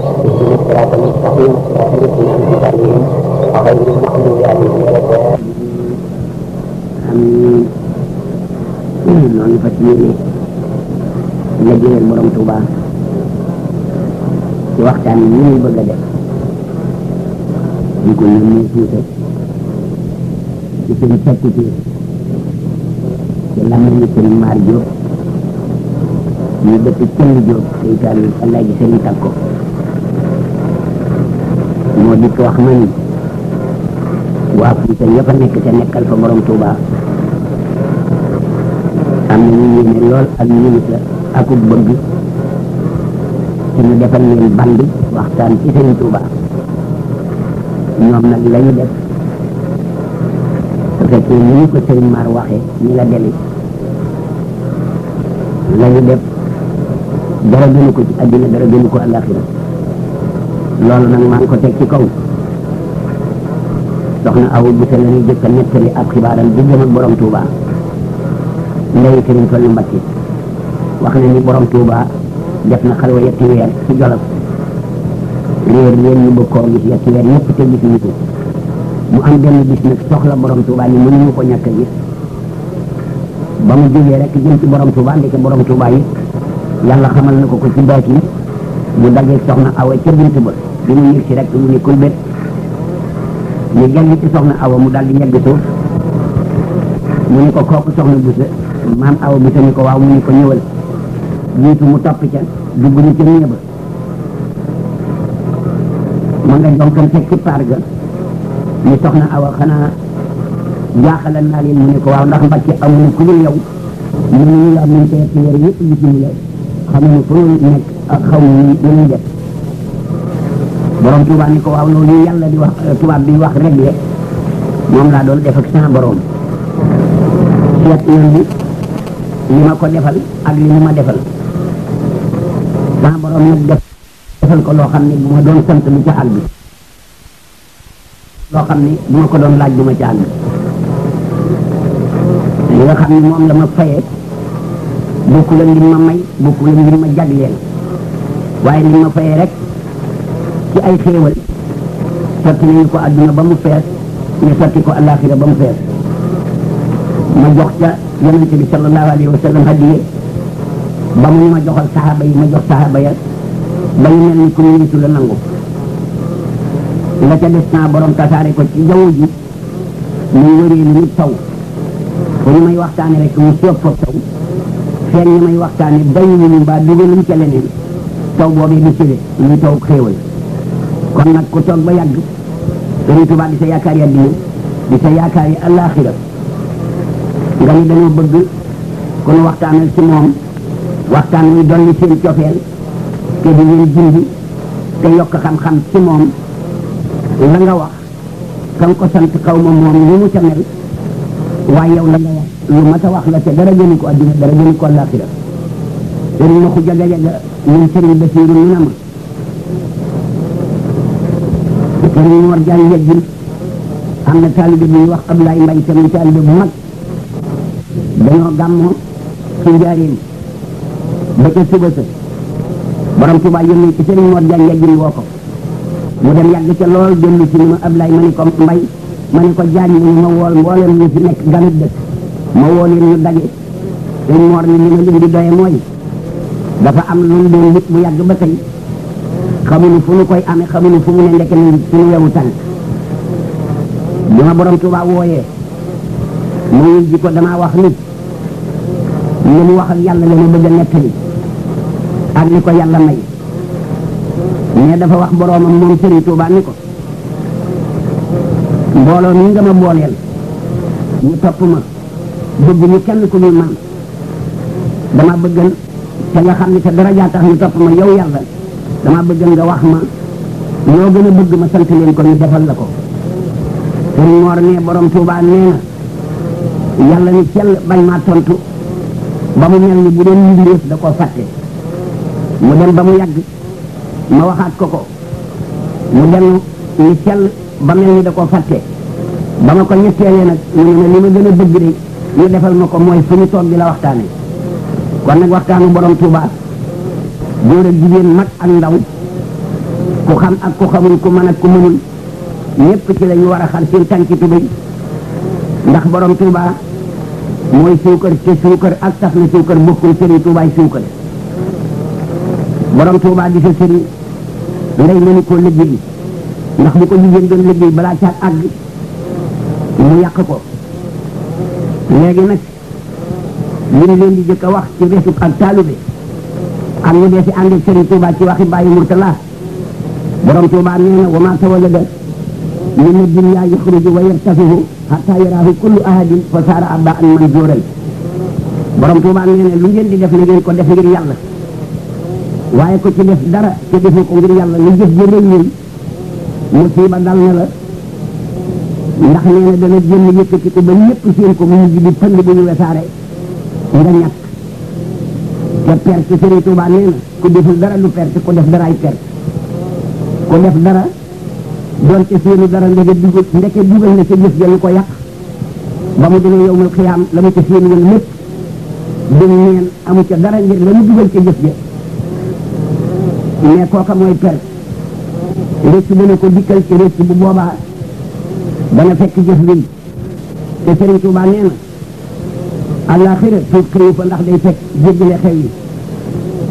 اهدنا الصراط المستقيم صراط الذين انعمت عليهم غير المغضوب عليهم ولا الضالين. amiin. noonu fas yéene liggéeyal borom Tuuba ci waxtaan yi ñuy bëgg a def ñu ko ñun tuute ci seen fekkute ci làmmiñu sëriñ Maar Jóob ñu dëkk Cëll Jóob seytaan yi Allah ji sëriñ Takko moo dikk wax ma ni waa Fuuta ña fa nekk te nekkal fa borom Tuuba am na ñu yéene lool ak ñun la akub bëgg ci ñu defal leen band waxtaan ci sëriñ Tuuba ñoom nag la ñu def su fekkee ni ñu ko sëriñ Maar waxee ni la deme la ñu def dara gënu ko ci àddina dara gënu ko àllaaxira loolu nag maa ngi ko teg ci kaw soxna Awa Buso la ñuy jëkk a nettali ab xibaaram di jëm ak borom Tuuba ndey sëriñ Fallu Mbakke wax na ni borom Tuuba def na xalwa yetti weer ci Jolof réer leen ñu bëgg koo gis yetti weer ñëpp te gisuñu ko mu am benn bis nag soxla borom Tuuba ni mënuñu ko ñàkk a gis ba mu jógee rek jëm ci borom Tuuba ndeke borom Tuuba yi yàlla xamal na ko ci baat yi mu dajeeg soxna Awa ca bunt ba bi mu ñëg si rek mu ne kulbét ñu jàng ci soxna Awa mu daal di ñegg suuf mu ne ko kooku soxna Buso maam Awa Buso ni ko waaw mu ne ko ñëwal jiitu mu topp ca dugg ñu ca néeg ba ma nga jonkan fekk ci paar ga ni soxna Awa xanaa jaaxalal naa leen mu ne ko waaw ndax Mbàkke amuñu ku dul yow mënuñu la mun tee ci yére yëpp gisuñu la xamuñu fu ñu nekk ak xaw ñu ñuy def borom Tuuba ni ko waaw loolu yàlla di wax tubaab bi wax rek le moom laa doon def ak sama borom seet yoon bi li ma ko defal ak li mu ma defal sama borom nag defal ko loo xam ne bu ma doon sant du ca àgg loo xam ne bu ma ko doon laaj du ma ca àgg li nga xam ne moom la ma fayee bokkul ak li ma may bokkul ak li ma jagleel waaye li ma fayee rek ci ay xéewal sotti nañu ko àdduna ba mu fees ñu sotti ko àllaaxira ba mu fees ma jox ca yonente bi sallallahu alayhi wa sallam hadiye ba mu ma joxal saxaaba yi ma jox saxaaba ya ba ñu mel ni ku ñu nitu la nangu la ca des naa borom tasaare ko ci jaww ji muy wëree lu nit taw bu ñu may waxtaane rek mu soob foofu taw feeñ ñu may waxtaane bayu ñu mbaa dugaluñ ca leneen taw boobee di sile muy taw xéewal kon nag ku toog ba yàgg Sëriñ Tuubaa di sa yaakaar yi àddina di sa yaakaar yi àllaaxira nga ni dañoo bëgg ku nu waxtaanal ci moom waxtaan wi dolli seen cofeel te di leen jindi te yokk xam-xam ci moom la nga wax ka nga ko sant xaw ma moom lu mu ca mel waaye yow la nga wax lu mat a wax la te dara gënu ko àddina dara gënu ko àllaaxira sëriñ ma xuja gajaga ñun sëriñ Basiiru ñu na ma sëriñ Mor Jaan yeggil am na taalibe bu ñuy wax Ablaay Mbay tamit taalibe bu mag dañoo gàmmoo ci njaaréem ba ca suba sa borom Tuuba yónnee ci sëriñ Mor Jaan yeggil woo ko mu dem yàgg ca lool dellu ci ni ma Ablaay ma ni ko Mbay ma ni ko Jaan mu ni ma wool mboolem ñu fi nekk ganut dëkk ma woo leen ñu daje sëriñ Mor ni li ma leen di doye mooy dafa am lu doon nit bu yàgg ba tey xamuñu fu ñu koy amee xamuñu fu mu ne ndekk nañ suñu wewu tànk bi ma borom Tuuba wooyee muy ji ko damaa wax nit li mu wax ak yàlla la ma bëgg a nettali ak li ko yàlla may mais dafa wax boromam moom Sëriñ Tuuba ni ko mbooloo mi nga ma booleel ñu topp ma bëgg ñu kenn ku ñu man dama bëggan te nga xam ni sa daraja tax ñu topp ma yow yàlla dama bëgg nga wax ma ñoo gën a bëgg ma sant leen ko ñu defal la ko Sëriñ Mor ne borom Tuuba nee na yàlla ni cell bañ maa tontu ba mu mel ni bu doon mbindeef da koo fàtte mu dem ba mu yàgg ma waxaat ko mu dem ni cell ba mel ni da koo fàtte ba ma ko ñetteelee nag mu ne ma li ma gën a bëgg de ñu defal ma ko mooy fu ñu toog di la waxtaane kon nag waxtaanu borom Tuuba góor ak jigéen mag ak ndaw ku xam ak ku xamul ku mën ak ku mënul ñépp ci lañu war a xar seen tànki tubéy ndax borom Tuuba mooy suukar te suukar ak saf na suukar bokkul sëriñ Tuubaay suukar borom Tuuba di sa sëriñ ndey mënu ko liggéey ndax bu ko jigéen doon liggéey balaa caat àgg mu yàq ko léegi nag li ñu leen di jëkk a wax ci reesub ak taalube am ñu dee si ànd ak sëriñ Tuuba ci waxi bàyyi Murtala borom Tuuba nee na wa maa tawallada min ad-dunya yaxruju wa yartafihu hatta yaraahu kullu ahadin fa saara abbaan manzuuran borom Tuuba nee na lu ngeen di def na ngeen ko def ngir yàlla waaye ko ci def dara te defoo ko ngir yàlla lu jëf jërël ñun musiba dal na la ndax nee na dana jënd yëkkati ko ba ñëpp seen ko mu mujj di pënd bu ñu wesaare nga ñàkk te perte sëriñ Tuuba nee na ku deful dara lu perte ku def daraay perte ku def dara doonte seenu dara ndeke dugal na sa jëf ja lu ko yàq ba mu demee yowmal xiyaam la mu ca seenu woon lépp dañ neen amu ca dara ngir la mu dugal ca jëf ja mais kooka mooy perte réccu dana ko dikkal ci réccu bu boobaa dana fekk jëf bi te sëriñ Tuuba nee na àllaaxira tuub xëyu fa ndax day fekk jéggale xew yi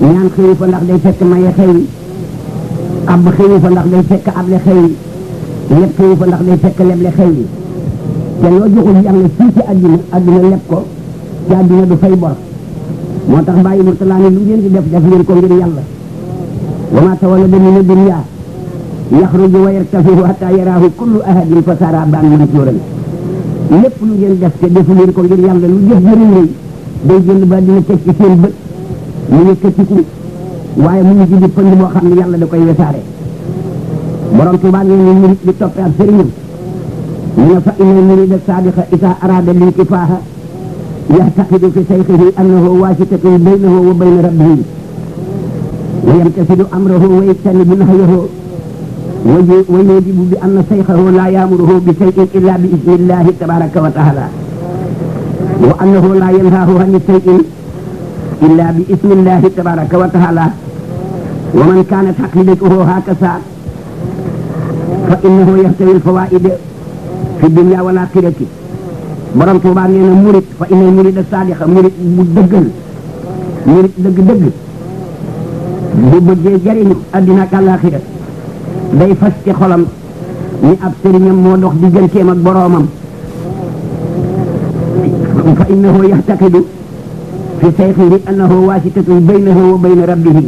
ñaan xëyu fa ndax day fekk maye xew yi ab xëyu fa ndax day fekk able xew yi leb xëyu fa ndax day fekk leble xew yi te loo joxul yàlla fii ci àddina leb ko ci àddina du fay bor moo tax bàyyi Murtala ni lu ngeen di def ngeen ko ngir yàlla wa maa tawallada mina dunya yaxruju wa yartafihu hatta yaraahu kullu ahadin fa saara abbaan mansuuran lépp lu ngeen def te defu leen ko ngir yàlla lu jëf jëriñ lay day jënd ba dina teg ci seen bët mu yëkkatiku waaye mu ngi ci di pënd boo xam ne yàlla da koy wesaare borom Tuuba nee na murid di toppe ab sëriñam ñu ne fa inna murida saadiqa isa arada linkifaaha yaxtaqidu fi sayxihi annahu waasitatun baynahu wa bayna rabbihi wa yamtasilu amrahu wa yajtanibu nahyahu wa yujibu bi anna sayxahu la yaamuruhu bi shay'in illa bi ismillahi tabaraka wa taala wa annahu la yanhaahu an shay'in illa bi ismillahi tabaraka wa taala wa man kanat aqidatuhu hakaza fa innahu yahtawi alfawaida fi dunya wal axirati borom Tuuba nee na murid fa inna murida saadiqa murid bu dëggal murid dëgg-dëgg bu bëggee jariñu addina ak àllaaxira day fas ci xolam ni ab sëriñam moo dox digganteem ak boroomam fa innahu yaxtaqidu fi sayxihi annahu waasitatun baynahu wa bayna rabbihi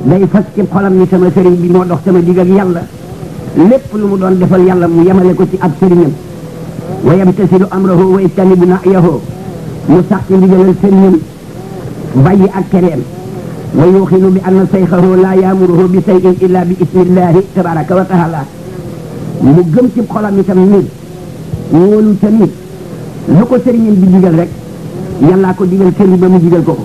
day fas ci xolam ni sama sëriñ bi moo dox sama digg ak yàlla lépp lu mu doon defal yàlla mu yemale ko ci ab sëriñam wa yamtasilu amrahu wa yajtanibu nahyahu mu sax ci ndigalal sëriñam bàyyi ak tereem wa yuxinu bi anna sayxahu la yaamuruhu bi shay'in illa bi ismillahi tabaraka wa taala mu gëm ci xolam itam ni wóolu tamit lu ko sëriñam bi digal rek yàllaa ko digal sëriñ ba mu digal ko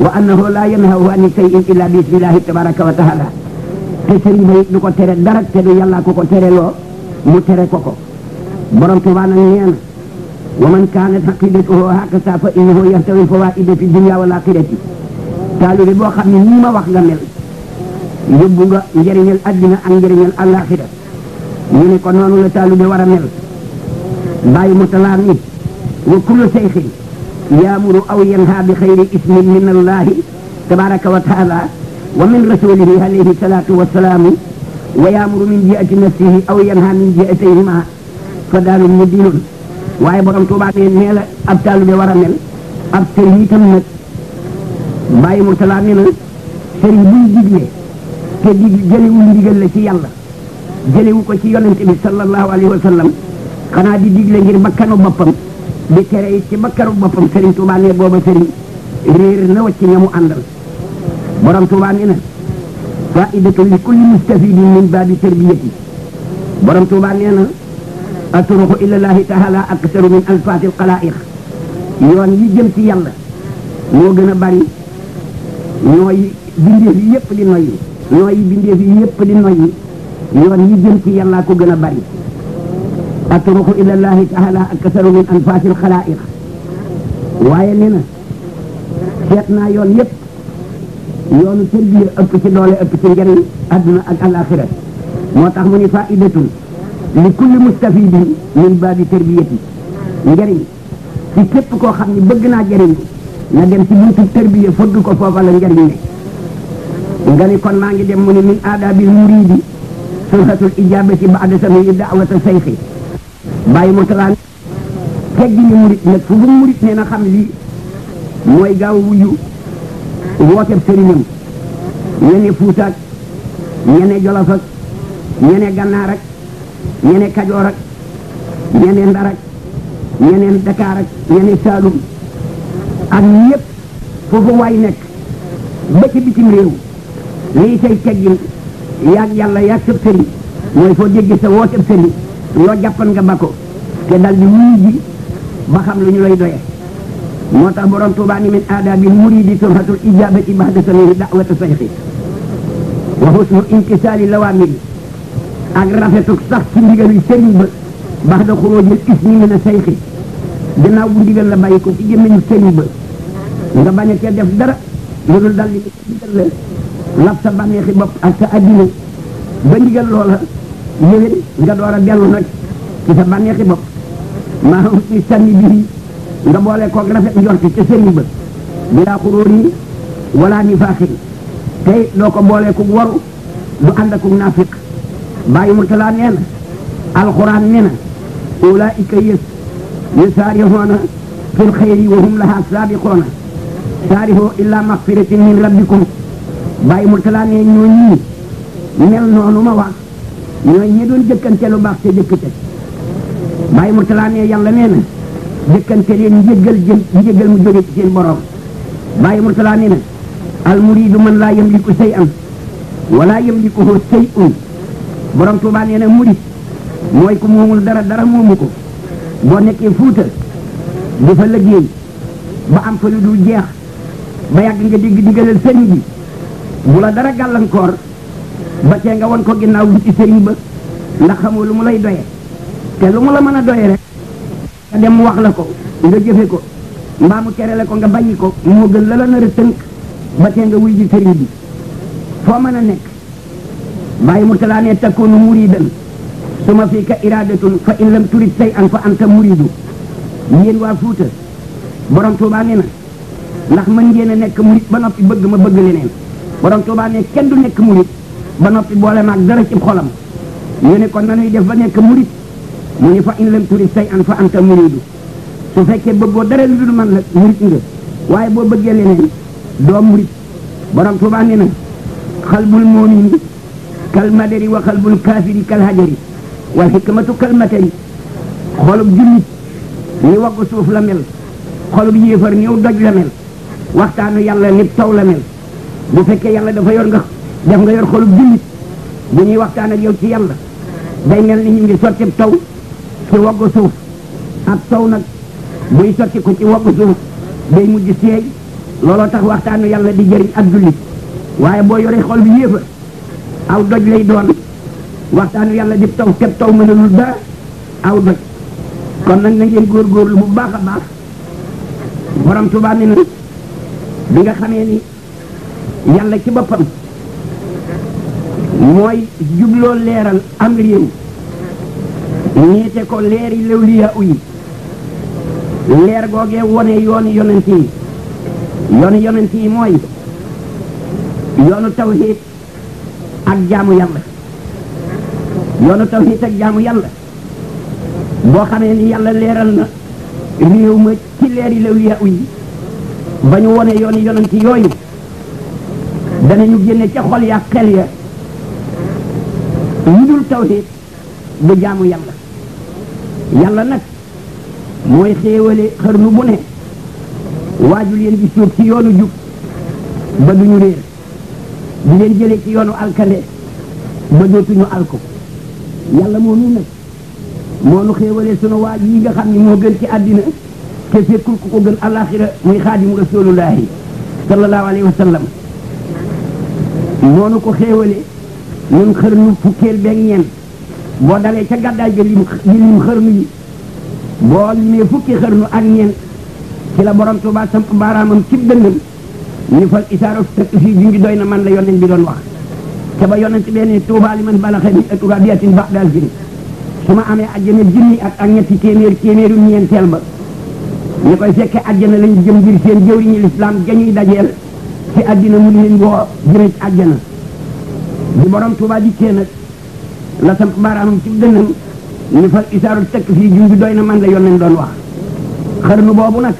wa annahu la yanhahu an shay'in illa bi ismillahi tabaraka wa taala te sëriñ ba it du ko tere dara te du yàllaa ko tere loo mu tere ko borom Tuuba nag nee na wa man kaanat aqidatuhu hakaza fa innahu yahtawi alfawaida fi dunya wal axirati taalibe boo xam ne nii ma wax nga mel yóbbu nga njëriñal addina ak njëriñal àllaaxira ñu ne ko noonu la taalibe war a mel bàyyi Murtala ni wa kullu sayxin yaamuru aw yanha bi xayri ismin min allahi tabaraka wa taala wa min rasulihi alayhi salatu wasalaamu wa yaamuru min jihati nafsihi aw yanha min jihatayhima fa daalum mudinun waaye borom Tuuba nee la ab taalibe war a mel ab sëriñ itam nag bàyyi Murtala nee na sëriñ buy digle te jëlewul ndigal la ci yàlla jëlewu ko ci yonente bi sallallahu alayhi wa sallam xanaa di digle ngir bakkanu boppam di tere it ci bakkanu boppam sëriñ Tuuba nee booba sëriñ réer na wacc ña mu àndal borom Tuuba nee na faidatu li kulli mustafidin min baabi tarbiyati borom Tuuba nee na aturuqu ila llahi taala aktaru min alfaati alxalaiq yoon yi jëm ci yàlla moo gën a bari nooy bindeef yi yëpp di noyyi nooy bindeef yi yëpp di noyyi yoon yi jëm ci yàlla ko gën a bari aturuqu ila llahi taala aktaru min anfaasi alxalaiq waaye nee na seet naa yoon yëpp yoonu tarbiya ëpp ci doole ëpp ci njëriñ adduna ak alaxira moo tax mu ni faidatun li kulli mustafidin min baabi tarbiyati njëriñ ci képp koo xam ne bëgg naa jëriñ na dem ci buntu tarbiya fëgg ko foofa la njëriñ ne nga ni kon maa ngi dem mu ni min aadabil muridi sulhatul ijabati ba'da sami da'wata sayxi bàyyi mu talaan teggi ni murit nag fu bu murit nee na xam lii mooy gaaw wuyu wooteeb sëriñam ñene Fuuta ak ñene Jolof ak ñene Gannaar ak ñene Kajoor ak ñene Ndar ak ñene Dakar ak ñene Saalum ak ñëpp foofu waay nekk ba ci bitim réew lii say teggin yaag yàlla yaag sëb sëriñ mooy foo dégg sa wooteeb sëriñ loo jàppan nga ba ko te dal di wuyu ji ba xam lu ñu lay doye moo tax borom Tuubaa ni min aadaabil muridi surhatul ijabati ba'da sami'i da'wata sayxi wa husnu imtisaali lawaamiri ak rafetuk sax ci ndigaluy sëriñ ba ba'da xuruujil ismi mina sayxi gannaaw bu ndigal la bàyyi ko ci gémmiñu sëriñ ba nga bañ a def dara lu dul dal di ndigal la laf sa bànneexi bopp ak sa addina ba ndigal loola ñëwee nga door a dellu nag ci sa bànneexi bopp maa husni sanni bii nga boole koog rafet njorti ca sëriñ ba bilaa xuróori wala nifaaxin tey doo ko boole ku waru du ànd ak naafiq bàyyi mu talaa nee na alxuraan nee na ulaa'ika yusaari'uuna fil xayri wa hum lahaa saabiquuna saari'uu ilaa magfiratin min rabbikum bàyyi mu talaa nee ñoo ñii mel noonu ma wax ñooy ñi doon jëkkante lu baax te jëkkate bàyyi mu talaa nee yàlla nee na jëkkante leen njëggal mu jóge ci seen borom bàyyi murtala nee na al muridu man laa yamliku shay'an wala yamlikuhu shay'un borom Tuubaa nee na murid mooy ku moomul dara moomu ko boo nekkee Fuuta di fa liggéey ba am fa lu dul jeex ba yàgg nga dégg digalal sëriñ bi bu la dara gàllankoor ba tee nga won ko ginnaaw lu ci sëriñ ba ndax xamoo lu mu lay doye te lu mu la mën a doye rek nga dem wax la ko nga jëfe ko mbaa mu terele ko nga bàyyi ko moo gën la la nar a tënk ba tee nga wuy ji sëriñ bi foo mën a nekk bàyyi mu talaa ne takkoonu muridan suma fii ka iradatun fa in lam turid say an fa anta muridu yéen waa Fuuta borom Tuubaa nee na ndax mën ngeen a nekk murid ba noppi bëgg ma bëgg leneen borom Tuubaa ne kenn du nekk murid ba noppi boole maag dara ci xolam ñu ne kon nanuy def ba nekk murid mu ni fa in lam turid say an fa anta muridu su fekkee bëggoo dara lu dul man la murid nga waaye boo bëggee leneen doo murid borom Tuubaa nee na xalbul mu'mini kal madari wa xalbul kaafiri kal hajari wal hikmatu kal matari xolub jullit ni waggu suuf la mel xolub yéefar niw doj la mel waxtaanu yàlla nit taw la mel bu fekkee yàlla dafa yor nga def nga yor xolub jullit bu ñuy waxtaan ak yow ci yàlla day mel ni ñu ngi sotti taw ci waggu suuf ab taw nag buy sotti ko ci waggu suuf day mujj seey looloo tax waxtaanu yàlla di jëriñ ak jullit waaye boo yoree xol bi yéefar aw doj lay doon waxtaanu yàlla di taw teb taw mënalul dara aw doj kon nag na ngeen góorgóorlu bu baax a baax borom Tuubaa ne na bi nga xamee ni yàlla ci boppam mooy jubloo leeral am réew ñeete ko leeri lawliyaa yi leer googee wone yoonu yonent yi mooy yoonu tawhiid ak jaamu yàlla yoonu tawhiid ak jaamu yàlla boo xamee ni yàlla leeral na réew ma ci leeri lawliyaa yi ba ñu wone yoonu yonent yooyu danañu génne ca xol ya xel ya ñu dul tawhiid bu jaamu yàlla yàlla nag mooy xéewale xarnu bu ne waaju leen di suub ci yoonu jub ba duñu réer di leen jëlee ci yoonu alkande ba dootuñu alko yàlla moo nu nag moo nu xéewale sunu waaj yi nga xam ni moo gën ci àddina te fekkul ku ko gën alaxira muy xaadimu rasulullahi sallallahu alayhi wa sallam moo nu ko xéewale ñun xarnu fukkeel beeg ñeent boo dalee ca gàddaay ga lim xarnu yi boo limee fukki xarnu ak ñeent ci la borom Tuubaa samp baaraamam cib dënnam ñu fal isaaru tëkk fii ju ngi doy na man la yonent bi doon wax te ba yonent bee ne tuubaa li man balaxa ni atuga biatin ba'da alfin su ma amee àjjana junni ak ñetti téeméeru ñeenteel ba ñu koy fekkee àjjana lañ jëm ngir seen jëwriñu lislaam gañuy dajeel ci àddina mu leen boo jëme ci àjjana bi borom Tuubaa dikkee nag la samp baaraamam ci dënnam ñu fal isaaru tekk fii junj doy na man la yonent doon wax xarnu boobu nag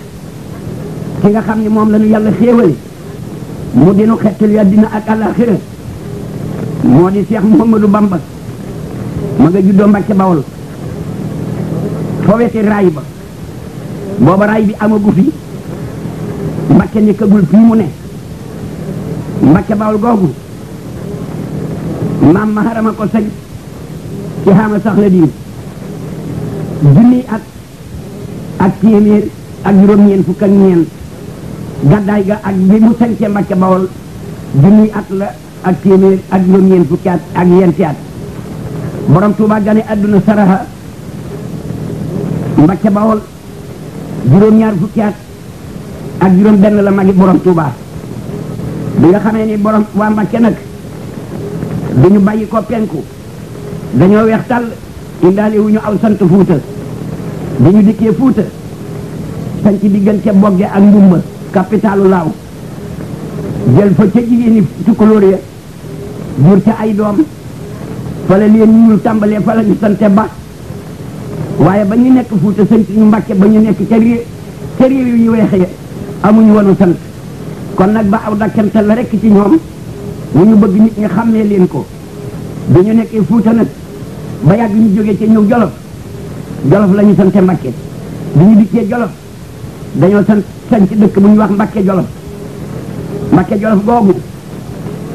ki nga xam ne moom la ñu yàlla xéewale mu dinu xettali àddina ak àllaaxira moo di Cheikh Mouhamadou Bamba ma nga juddoo Mbàkke Bawol foo weti raay ba booba raay bi amagu fi Mbàkke nekkagul fii mu ne Mbàkke Bawol googu maam ma harama ko sañ ci xaama sax la diin junni ak téeméer ak juróom-ñeent fukk ak ñeent gàddaay ga ak bi mu sañcee Mbàkke Bawol junni at la ak téeméer ak juróom-ñeent fukki at ak yenti at borom Tuubaa gane àdduna saraha Mbàkke Bawol juróom-ñaar fukki at ak juróom benn la magi borom Tuubaa bi nga xamee ni borom waa Mbàkke nag dañu bàyyi ko penku dañoo weex tàll indaale wu ñu aw sant Fuuta dañu dikkee Fuuta sañ ci diggante Bogge ak Ndumba capitalu Laaw jël fa ca jigéeni Tukulóor ya jur ca ay doom fa la leen ñuul tàmbalee fa la ñu sante Ba waaye ba ñu nekk Fuuta sañ ñu Mbàkke ba ñu nekk ca réew yu ñu weexee amuñu woonu sant kon nag ba aw dakkante la rekk ci ñoom mu ñu bëgg nit ñi xàmmee leen ko bi ñu nekkee Fuuta nag ba yàgg ñu jógee ca ñëw Jolof la ñu sante Mbàkke bi ñu dikkee Jolof dañoo sañ ci dëkk bu ñu wax Mbàkke Jolof googu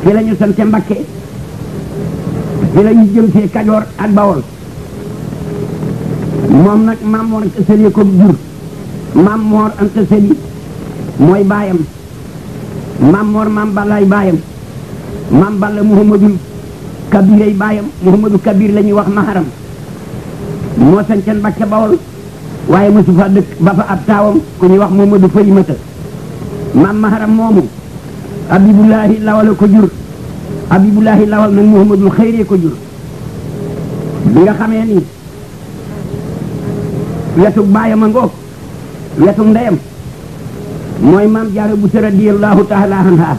fi la ñu sante Mbàkke fi la ñu jëm see Kajoor ak Bawol moom nag Maam Moor Anta Sali ko jur Maam Moor Anta Sali mooy baayam Maam Moor Maam Balaay baayam Maam Balla Muhammadul Kabiray baayam Muhammadu Kabir la ñuy wax maharam moo sañceen Mbàkke Bawol waaye mosu fa dëkk ba fa ab taawam ku ñuy wax Muhammadu Farimata maam maharam moomu Abibulaahi Lawal ko jur Abibulaahi Lawal nag Muhammadul Xayree ko jur bi nga xamee ni wetu baayam a ngoog wetu ndeyam mooy maam Jaara Buso radiyallahu taala anha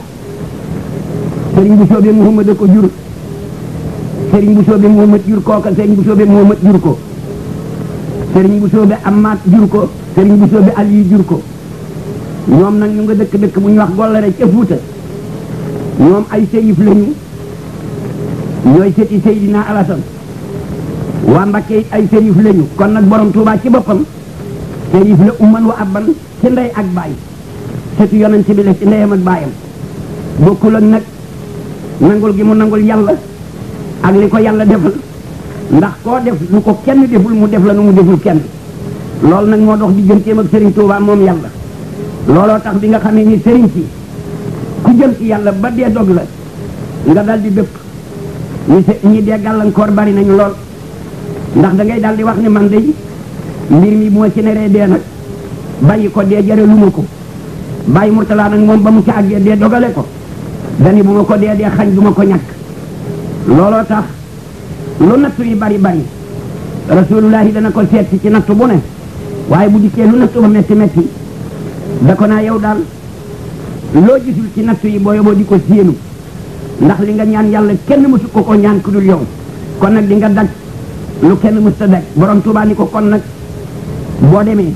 sëriñ bu soobee Muhammad ko jur sëriñ bu soobee Muhammad jur kooka sëriñ bu soobee Muhammad jur ko sëriñ bu soobee Amaat jur ko sëriñ bu soobee Aliyu jur ko ñoom nag ñu nga dëkk bu ñu wax Gollare ca Fuuta ñoom ay seyif lañu ñooy sëti Seydina Alasan waa Mbàkke ay seyif lañu kon nag borom Tuubaa ci boppam seyif la umman wa abban ci ndey ak baay sëtu yonent bi la ci ndeyam ak baayam bokkul ak nag nangul gi mu nangul yàlla ak li ko yàlla defal ndax koo def lu ko kenn deful mu def la nu mu deful kenn loolu nag moo dox digganteem ak Serigne Touba moom yàlla looloo tax bi nga xamee ni Serigne si ku jëm ci yàlla ba dee dog la nga dal di dëpp ñi dee gàllankoor bari nañu lool ndax da ngay dal di wax ni man de mbir mi moo ci neree dee nag bàyyi ko dee jare lu ma ko bàyyi Murtala nag moom ba mu ci àggee dee dogale ko dani bu ma ko dee xañ du ma ko ñàkk looloo tax lu nattu yi bari rasulullahi dana ko seet ci nattu bu ne waaye bu dikkee lu nattu ba metti da ko naa yow daal loo gisul ci nattu yi boo yoboo di ko séenu ndax li nga ñaan yàlla kenn mësu ko ñaan ku dul yow kon nag di nga daj lu kenn mësta daj borom Tuubaa ni ko kon nag boo demee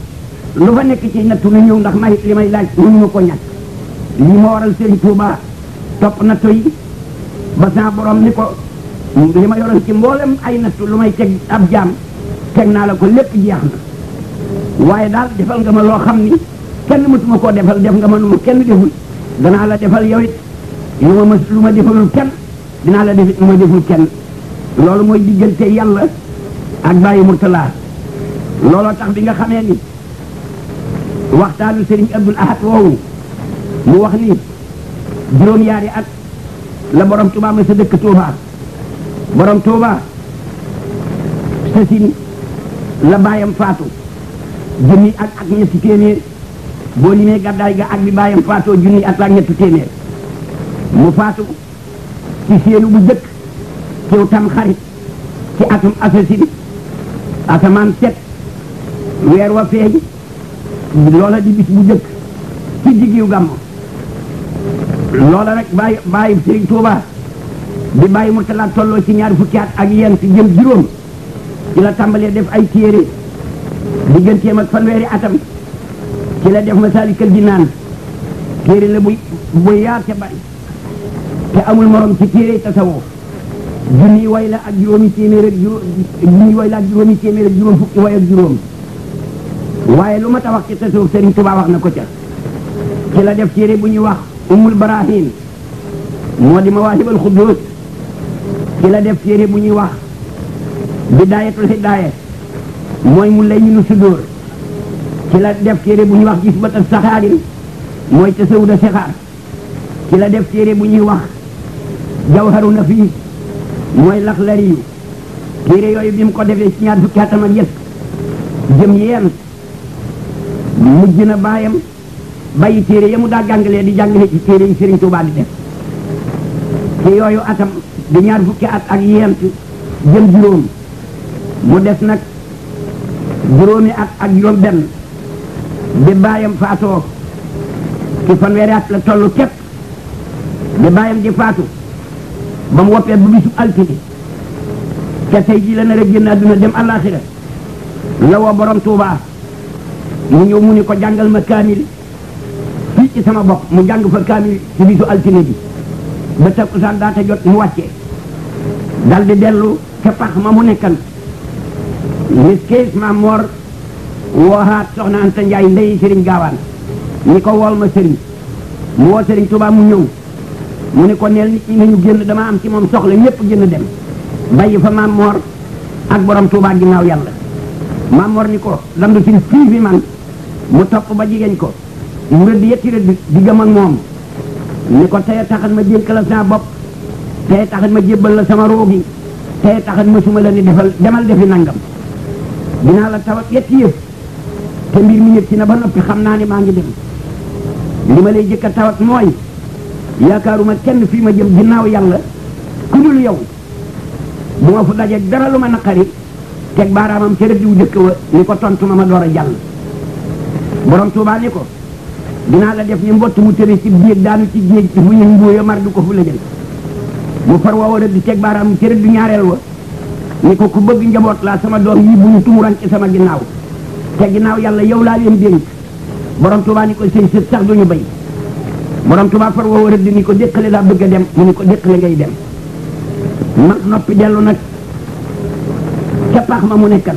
lu fa nekk ci nattu na ñëw ndax may li may laaj mënu ma ko ñàkk lii moo waral Sëriñ Tuubaa topp nattu yi ba sa borom ni ko li ma yoroon ci mboolem ay nattu lu may teg ab jaam teg naa la ko lépp jeex na waaye daal defal nga ma loo xam ni kenn mësuma koo defal def nga ma nu ma kenn deful danaa la defal yow it lu ma defalul kenn dinaa la defit lu ma deful kenn loolu mooy diggante yàlla ak bàyyi Murtala looloo tax bi nga xamee ni waxtaanu Sëriñ Abdul Ahad woowu mu wax ni juróom-yaari at la borom Tuubaa ma sa dëkk Tuubaa borom Tuubaa sësin la baayam faatu junni ak ñetti téeméer boo limee gàddaay ga ak bi bàyyam faatoo junni at ak ñetti téeméer mu faatu ci seenu bu jëkk ciw tam xarit ci atum asasin asamaan set weer wa feeñ loola di bis bu jëkk ci diggiw gàmmu loola rek bàyyi Sëriñ Tuuba bi bàyyi Murtala tolloo ci ñaari fukki at ak yent jëm juróom ci la tàmbalee def ay téere digganteem ak fanweeri atam ci la def Masaalikul Jinaan téere la bu yaate bari te amul morom ci téere tasawuf junni way la ak juróomi téeméer ak juróomi téeméer ak juróom fukki way ak juróom waaye lu ma ta wax ci tasawuf Sëriñ Tuuba wax na ko ca ci la def téere bu ñuy wax Ummul Barahin moo di Mawaahibul Quddus ci la def téere bu ñuy wax Bidaayatul Hidaaya mooy mu lay ñu sudóor ci la def téere bu ñuy wax Jisbat as-Saxaarin mooy tasawud a sixaar ci la def téere bu ñuy wax Jawharu Nafiis mooy Laxlariyu téere yooyu bi mu ko defee ci ñaar fukki atam ak yet jëm yeen mujj na baayam bàyyi téere ya mu daa jàngalee di jàngale ci téere yi Sëriñ Tuubaa di def ci yooyu atam di ñaar fukki at ak yent jëm juróom mu des nag juróomi at ak juróom benn bi baayam faatoo ci fanweeri at la tollu képp bi baayam di faatu ba mu woppee bu bisu altine te tey jii la nar a génn àdduna dem àllaaxira la woo borom Tuubaa mu ñëw mu ni ko jàngal ma kaamil fii ci sama bopp mu jàng fa kaamil ci bisu altine bi ba takkusaan daata jot mu wàccee dal di dellu ca pax ma mu nekkan miskis ma Mor wooxaat soxna Anta Njaay ndey Sëriñ Gaawaan ni ko wool ma sëriñ mu woo Sëriñ Tuubaa mu ñëw mu ni ko neel nit ñi nañu génn dama am ci moom soxla ñépp génn dem bàyyi fa maam Mor ak borom Tuubaa ginnaaw yàlla maam Mor ni ko landu sin fii fi man mu topp ba jigéen ko mu rëdd yetti rëdd di gëm ak moom ni ko tey taxat ma dénk la sama bopp tey taxat ma jébbal la sama roogi tey taxat ma suma la ni defal demal defi nangam dinaa la tawat yetti yëf te mbir mi ñëpp ci na ba noppi xam naa ni maa ngi dem li ma lay jëkk a tawat mooy yaakaaruma kenn fii ma jëm ginnaaw yàlla ku dul yow bu ma fu daje dara lu ma naqari teg baaraamam ca rëdd wu jëkk wa ni ko tontu ma door a jàll borom Tuubaa ni ko dinaa la def ni mbott mu tëri ci géej daanu ci géej fu ñu mbóoya mar du ko fu la jël mu far woowa rëdd teg baaraamam ca rëdd ñaareel wa ni ko ku bëgg njaboot laa sama doom yi bu ñu tumuran ci sama ginnaaw te ginnaaw yàlla yow laa leen dénk borom Tuubaa ni ko sëy sët sax duñu bay borom Tuubaa far woowa rëdd ni ko déqale laa bëgg a dem mu ni ko déqale ngay dem mag noppi dellu nag ca pax ma mu nekkan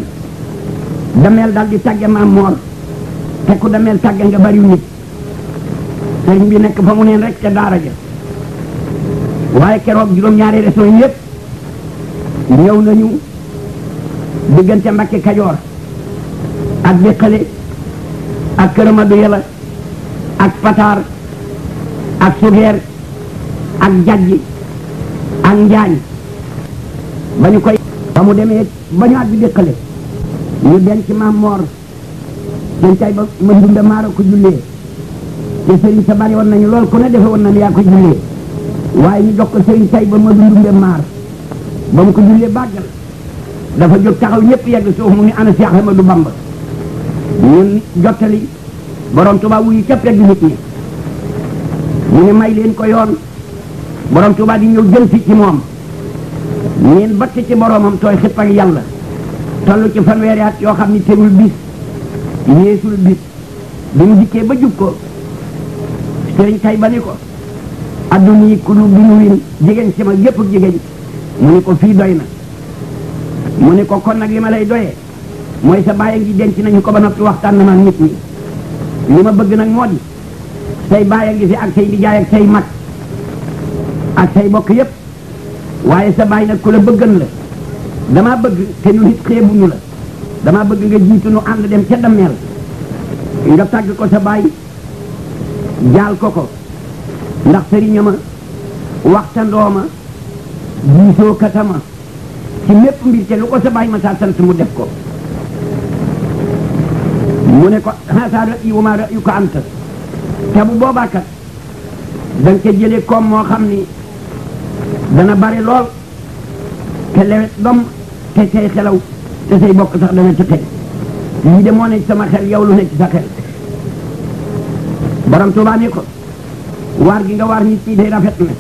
dameel dal di tàgge maam Moor te ku dameel tàgge nga bariw nit sëriñ bi nekk fa mu neen rek ca daara ja waaye keroog juróom-ñaari régions yépp ñëw nañu diggante Mbakke Kajoor ak Déqale ak Kër Madu Yàlla ak Pataar ak Sugeer ak Jajji ak Njaañ ba ñu koy ba mu demee ba ñu at bi Déqale ñu denc maam Moor dencay ba ma ndumbe maara ko jullee te sëriñ sa bari woon nañu lool ku ne defe woon nañu yaa ko jullee waaye ñu jox ko sëriñ tay ba ma ndumbe maar ba mu ko jullee bàggal dafa jóg taxaw ñëpp yegg suuf mu ni ana Seex Ahmadu Bamba ñun jottali borom Tuubaa wuyu ca pegg nit ñi mu ne may leen ko yoon borom Tuubaa di ñëw jëm si ci moom ñeen batt ci boromam tooy xipp ak yàlla toll ci fanweeri at yoo xam ni tegul bis yeesul bis bi mu dikkee ba jub ko sëriñ tay ba ni ko adduna yi ku lu bi nu win jigéen sama gépp jigéen mu ni ko fii doy na mu ni ko kon nag li ma lay doyee mooy sa bàyyi ngi denc nañu ko ba noppi waxtaan na ma nit ñi li ma bëgg nag moo di say bàyyi ngi fi ak say nijaay ak say mag ak say bokk yépp waaye sa bàyyi nag ku la bëggan la dama bëgg te nu nit xeebuñu la dama bëgg nga jiitu nu ànd dem ca dammeel nga tàgg ko sa bàyyi jaal ko ndax sëriñama waxtandooma diisoo katama ci lépp mbir te lu ko sa bàyyi ma saa sant mu def ko mu ne ko hasa ra'yi wa ma ra'yuka anta te bu boobaa kat da nga ca jëlee koom moo xam ni dana bari lool te lewet dom te say xelaw te say bokk sax dana ca teg lii de moo ne sama xel yow lu ne ci sa xel borom Tuubaa ne ko waar gi nga waar nit ñi day rafet na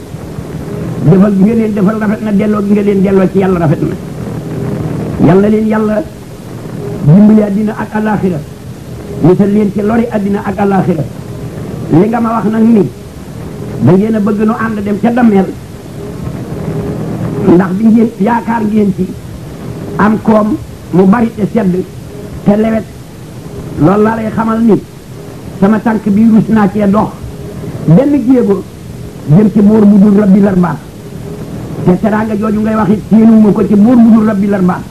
defal gi nga leen defal rafet na delloo gi nga leen delloo ci yàlla rafet na yàlla leen yàlla dimbali àddina ak àllaaxira musal leen ci lori àddina ak àllaaxira li nga ma wax nag ni da ngeen a bëgg nu ànd dem ca dammeel ndax bi ngeen yaakaar ngeen ci am koom mu bari te sedd te lewet loolu laa lay xamal ni sama tànk bi rus naa cee dox benn jéego jëm ci buur bu dul rabbi larbaat te teraanga jooju ngay wax it séenuma ko ci buur bu dul rabbi larbaat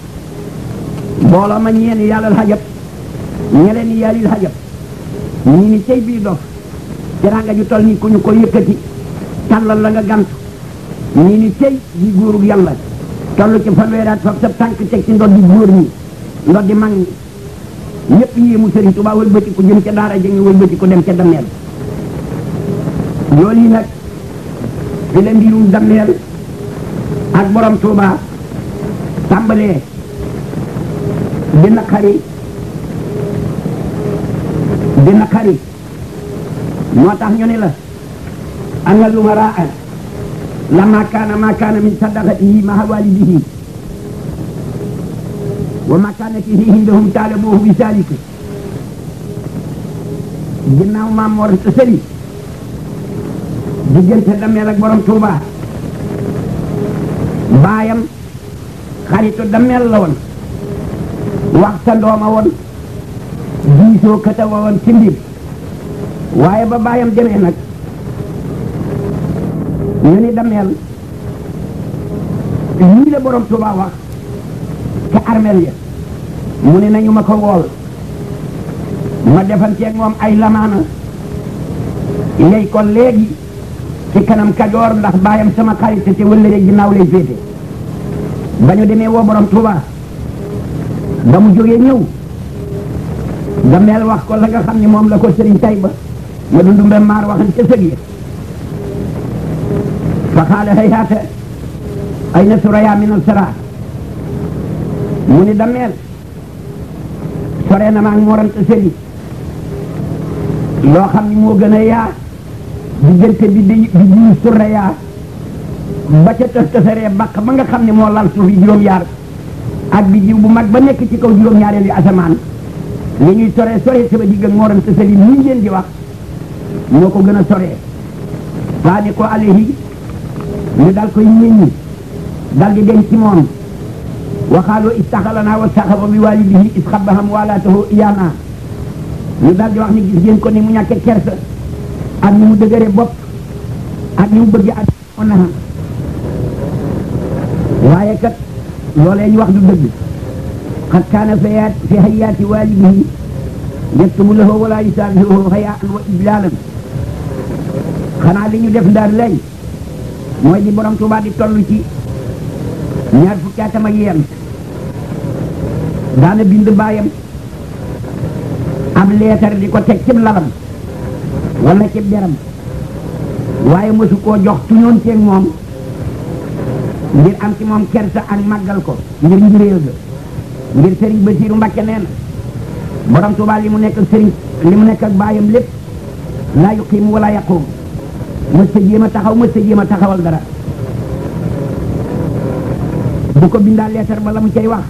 mbooloo ma ñeeni yàllal xajab ñeleen ni yàllil xajab ñii ni cey bii dof teraanga ju tol ni ku ñu ko yëkkati tàllal la nga gant ñii ni cey di góorug yàlla toll ci fanweeraat fab sa tànk teg ci ndoddi góor ñi ndoddi mag ñi ñëpp yéemu Sëriñ Tuubaa wëlbati ko jëm ca daara jëngi wëlbati ko dem ca dammeel loolu yi nag fi la mbirum dammeel ak borom Tuubaa tàmbalee di naqari moo tax ñu ne la anna lumaraa lama kaana ma kaana min sadaqatihi ma'a walidihi wa makaanatihi indahum taalabuhu bi zaalika ginnaaw Maam Mor Anta Sali diggante dammeel ak borom Tuubaa baayam xaritu dammeel la woon waxta ndooma woon diisoo katawa woon ci mbir waaye ba baayam demee nag ñu ni dammeel lii la borom Tuubaa wax ca armeel ya mu ne nañu ma ko wool ma defanteeg moom ay lamaana yey ko léegi ci kanam Kajoor ndax baayam sama xarit te wëllëre ginnaaw lay féete ba ñu demee woo borom Tuubaa ba mu jógee ñëw dammeel wax ko la nga xam ne moom la ko sëriñ Tayba ma dundumbe maar waxan ca sëg ya fa xaale hayhaata ay na suraya min al sara mu ni dammeel sore na maag Mor Anta Sali loo xam ni moo gën a yaa diggante bi di jiw suraya ba ca tës tësaree baq ba nga xam ne moo lal suuf yi juróom-yaar ak bi jiw bu mag ba nekk ci kaw juróom-ñaareel yi asamaan li ñuy sore sama digg ak Mor Anta Sali nii ngeen di wax moo ko gën a soree waa ni ko alayhi ñu dal koy ñeññi dal di denc ci moom waxaaloo istaxalana wa saxaba bi walidihi is xabaham walaatahu iyaana ñu dal di wax ni gis ngeen ko ni mu ñàkke kersa ak ni mu dëgëre bopp ak ni mu bëgg ak onaha waaye kat loolee ñu wax du dëgg xat kaana fi hayaati walidihi yaktubu lahu wala yusaabihuhu hayaan wa iblaalan xanaa li ñu def ndaar lay mooy di borom Tuubaa di toll ci ñaar fukki atam ak yéen daana bind baayam ab leetar di ko teg cib lalam wala cib deram waaye mësu koo jox tuñoon teeg moom ngir am ci moom kersa ak màggal ko ngir njuréel ga ngir sëriñ Basiiru Mbàkke nee na borom Tuubaa li mu nekk ak sëriñ li mu nekk ak baayam lépp laa yuqiimu wala yaquum mës ta jéem a taxaw mës ta jéem a taxawal dara bu ko bindaa leetar ba la mu cay wax